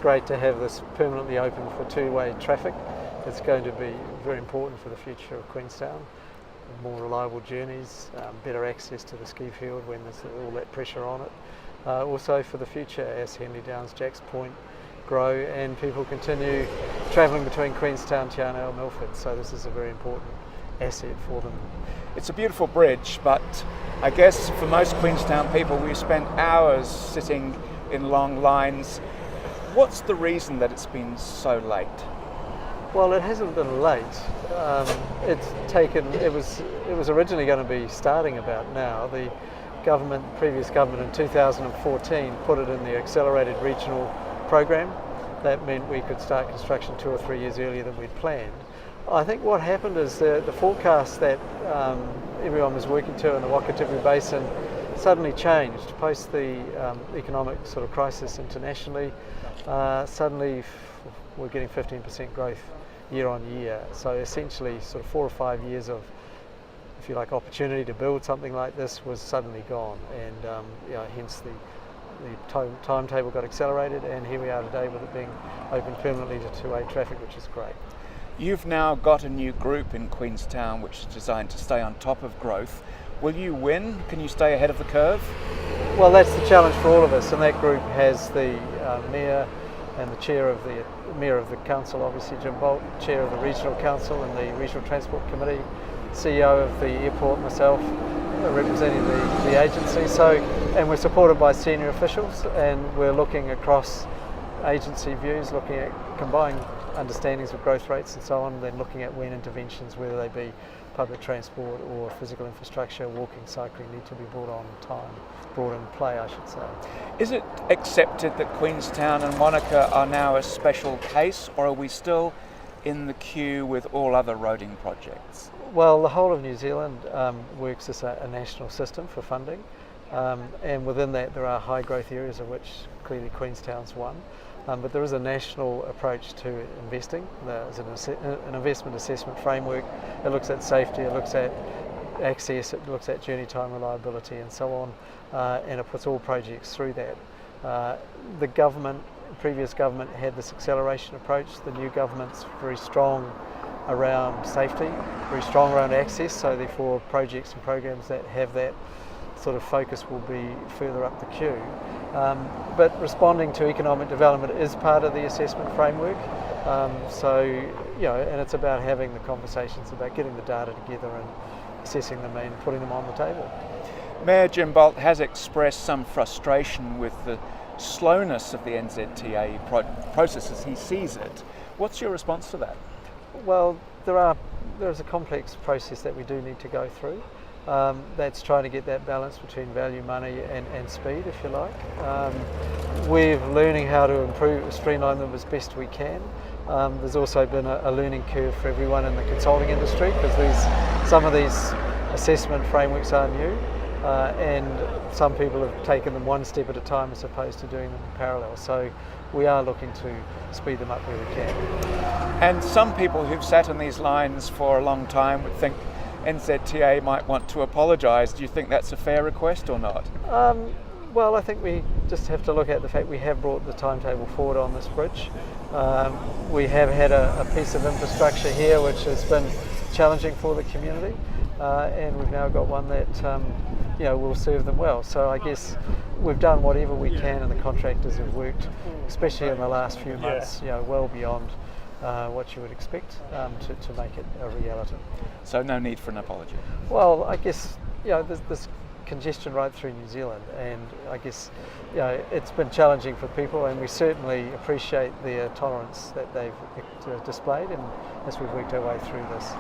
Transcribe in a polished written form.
great to have this permanently open for two-way traffic. It's going to be very important for the future of Queenstown. More reliable journeys, better access to the ski field when there's all that pressure on it. Also for the future as Henley Downs, Jacks Point grow and people continue travelling between Queenstown, Te Anau and Milford. So this is a very important asset for them. It's a beautiful bridge, but I guess for most Queenstown people we spent hours sitting in long lines. What's the reason that it's been so late? Well, it hasn't been late. It was originally going to be starting about now. The previous government in 2014 put it in the accelerated regional program. That meant we could start construction 2 or 3 years earlier than we'd planned. I think what happened is the forecast that everyone was working to in the Wakatipu Basin suddenly changed post the economic sort of crisis internationally. Suddenly we're getting 15% growth year on year. So essentially sort of 4 or 5 years of, if you like, opportunity to build something like this was suddenly gone, and hence the timetable got accelerated, and here we are today with it being open permanently to two-way traffic, which is great. You've now got a new group in Queenstown which is designed to stay on top of growth. Will you win? Can you stay ahead of the curve? Well, that's the challenge for all of us, and that group has the Mayor and the Chair of the Council, obviously Jim Bolt, Chair of the Regional Council and the Regional Transport Committee, CEO of the airport, myself, representing the agency. So, and we're supported by senior officials, and we're looking across agency views, looking at combined understandings of growth rates and so on, then looking at when interventions, whether they be public transport or physical infrastructure, walking, cycling, need to be brought in play, I should say. Is it accepted that Queenstown and Wanaka are now a special case, or are we still in the queue with all other roading projects? Well, the whole of New Zealand works as a national system for funding, and within that there are high growth areas, of which clearly Queenstown's one. But there is a national approach to investing. There's an investment assessment framework. It looks at safety, it looks at access, it looks at journey time reliability and so on, and it puts all projects through that. The previous government had this acceleration approach. The new government's very strong around safety, very strong around access, so therefore projects and programs that have that sort of focus will be further up the queue. But responding to economic development is part of the assessment framework. And it's about having the conversations, about getting the data together and assessing them and putting them on the table. Mayor Jim Bolt has expressed some frustration with the slowness of the NZTA process as he sees it. What's your response to that? Well, there's a complex process that we do need to go through. That's trying to get that balance between value, money and speed, if you like. We're learning how to streamline them as best we can. There's also been a learning curve for everyone in the consulting industry, because some of these assessment frameworks are new, and some people have taken them one step at a time as opposed to doing them in parallel. So we are looking to speed them up where we can. And some people who've sat in these lines for a long time would think NZTA might want to apologise. Do you think that's a fair request or not? Well, I think we just have to look at the fact we have brought the timetable forward on this bridge. We have had a piece of infrastructure here which has been challenging for the community, and we've now got one that will serve them well. So I guess we've done whatever we can, and the contractors have worked, especially in the last few months, well beyond what you would expect to make it a reality. So no need for an apology? Well, I guess there's this congestion right through New Zealand, and I guess it's been challenging for people, and we certainly appreciate their tolerance that they've displayed, and as we've worked our way through this.